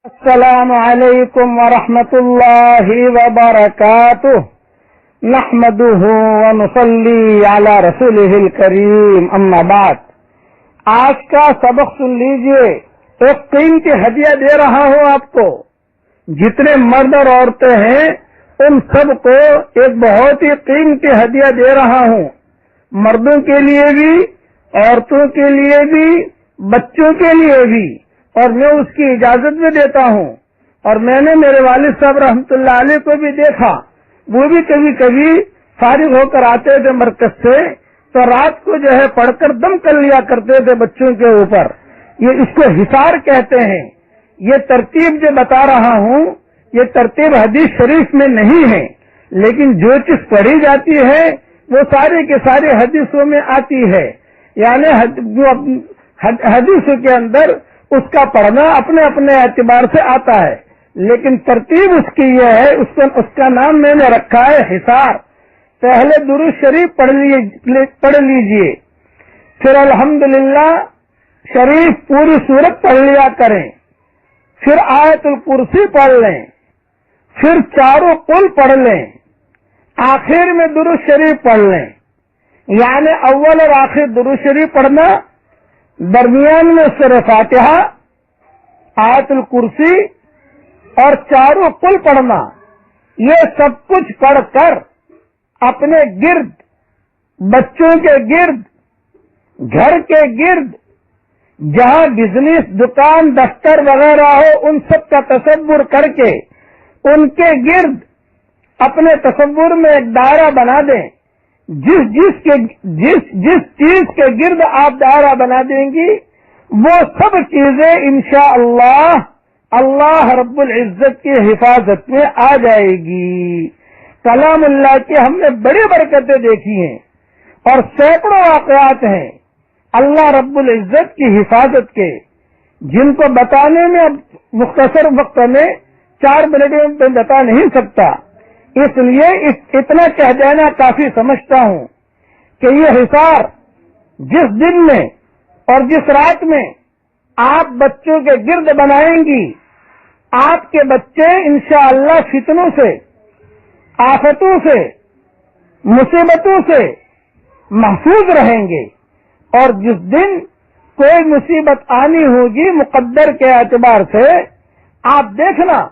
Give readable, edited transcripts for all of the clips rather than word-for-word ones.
السلام علیکم ورحمۃ اللہ وبرکاتہ نحمده ونصلی علی رسولہ الکریم اما بعد۔ آج کا سبق سن لیجئے۔ ایک قیمتی ہدیہ دے رہا ہوں آپ کو۔ جتنے مرد اور عورتیں ہیں ان سب کو ایک بہت ہی قیمتی ہدیہ دے رہا ہوں، مردوں کے لیے بھی، عورتوں کے لیے بھی، بچوں کے لیے بھی، اور میں اس کی اجازت بھی دیتا ہوں۔ اور میں نے میرے والد صاحب رحمۃ اللہ علیہ کو بھی دیکھا، وہ بھی کبھی کبھی فارغ ہو کر آتے تھے مرکز سے تو رات کو جو ہے پڑھ کر دم کر لیا کرتے تھے بچوں کے اوپر۔ یہ اس کو حصار کہتے ہیں۔ یہ ترتیب جو بتا رہا ہوں یہ ترتیب حدیث شریف میں نہیں ہے، لیکن جو چیز پڑھی جاتی ہے وہ سارے کے سارے حدیثوں میں آتی ہے، یعنی حدیثوں کے اندر اس کا پڑھنا اپنے اپنے اعتبار سے آتا ہے، لیکن ترتیب اس کی یہ ہے، اس کا نام میں نے رکھا ہے حصار۔ پہلے درود شریف پڑھ لیجئے، پھر الحمدللہ شریف پوری سورت پڑھ لیا کریں، پھر آیت الکرسی پڑھ لیں، پھر چاروں قل پڑھ لیں، آخر میں درود شریف پڑھ لیں۔ یعنی اول اور آخر درود شریف پڑھنا، درمیان میں سورہ فاتحہ، آیت الکرسی اور چاروں قل پڑھنا۔ یہ سب کچھ پڑھ کر اپنے گرد، بچوں کے گرد، گھر کے گرد، جہاں بزنس، دکان، دفتر وغیرہ ہو ان سب کا تصور کر کے ان کے گرد اپنے تصور میں ایک دائرہ بنا دیں۔ جس چیز کے گرد آپ دائرہ بنا دیں گی وہ سب چیزیں انشاءاللہ اللہ رب العزت کی حفاظت میں آ جائے گی۔ کلام اللہ کی ہم نے بڑی برکتیں دیکھی ہیں اور سینکڑوں واقعات ہیں اللہ رب العزت کی حفاظت کے، جن کو بتانے میں اب مختصر وقت میں 4 منٹوں میں بتا نہیں سکتا، اس لیے اتنا کہہ دینا کافی سمجھتا ہوں کہ یہ حصار جس دن میں اور جس رات میں آپ بچوں کے گرد بنائیں گی، آپ کے بچے انشاءاللہ فتنوں سے، آفتوں سے، مصیبتوں سے محفوظ رہیں گے۔ اور جس دن کوئی مصیبت آنی ہوگی مقدر کے اعتبار سے، آپ دیکھنا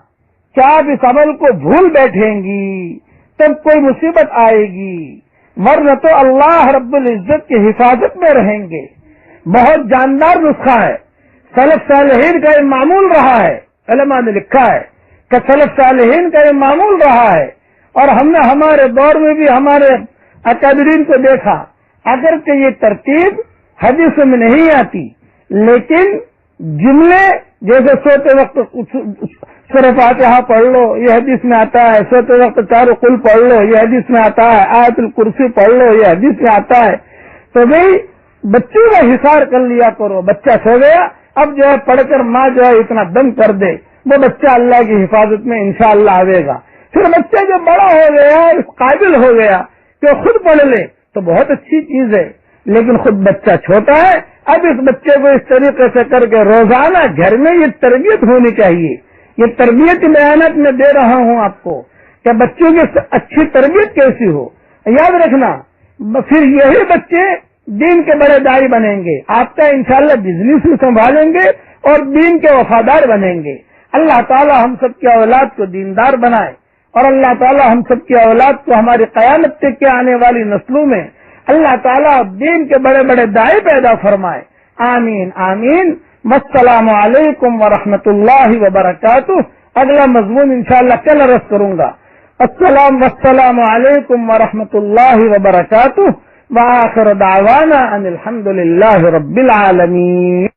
کہ آپ اس عمل کو بھول بیٹھیں گی تب کوئی مصیبت آئے گی، ورنہ تو اللہ رب العزت کی حفاظت میں رہیں گے۔ بہت جاندار نسخہ ہے، سلف صالحین کا یہ معمول رہا ہے۔ علماء نے لکھا ہے کہ سلف صالحین کا یہ معمول رہا ہے، اور ہم نے ہمارے دور میں بھی ہمارے اکابرین کو دیکھا۔ اگر کہ یہ ترتیب حدیثوں میں نہیں آتی، لیکن جملے جیسے سوتے وقت سورہ فاتحہ پڑھ لو یہ حدیث میں آتا ہے، سوتے وقت چاروں قل پڑھ لو یہ حدیث میں آتا ہے، آیت الکرسی پڑھ لو یہ حدیث میں آتا ہے، تو بھئی بچوں کا حصار کر لیا کرو۔ بچہ سو گیا، اب جو ہے پڑھ کر ماں جو ہے اتنا دم کر دے، وہ بچہ اللہ کی حفاظت میں انشاءاللہ آئے گا۔ پھر بچہ جو بڑا ہو گیا، اس قابل ہو گیا کہ خود پڑھ لے تو بہت اچھی چیز ہے، لیکن خود بچہ چھوٹا ہے۔ اب اس بچے کو اس طریقے سے کر کے روزانہ گھر میں یہ تربیت ہونی چاہیے۔ یہ تربیت بیانات میں دے رہا ہوں آپ کو کہ بچوں کی اچھی تربیت کیسی ہو۔ یاد رکھنا، پھر یہی بچے دین کے بڑے داعی بنیں گے، آپ کا انشاءاللہ بزنس بھی سنبھالیں گے اور دین کے وفادار بنیں گے۔ اللہ تعالی ہم سب کی اولاد کو دیندار بنائے، اور اللہ تعالی ہم سب کی اولاد کو ہماری قیامت تک کے آنے والی نسلوں میں اللہ تعالیٰ دین کے بڑے بڑے داعی پیدا فرمائے۔ آمین آمین۔ السلام علیکم ورحمۃ اللہ وبرکاتہ۔ اگلا مضمون انشاءاللہ کل عرض کروں گا۔ السلام علیکم ورحمۃ اللہ وبرکاتہ۔ وآخر دعوانا ان الحمد للہ رب العالمین۔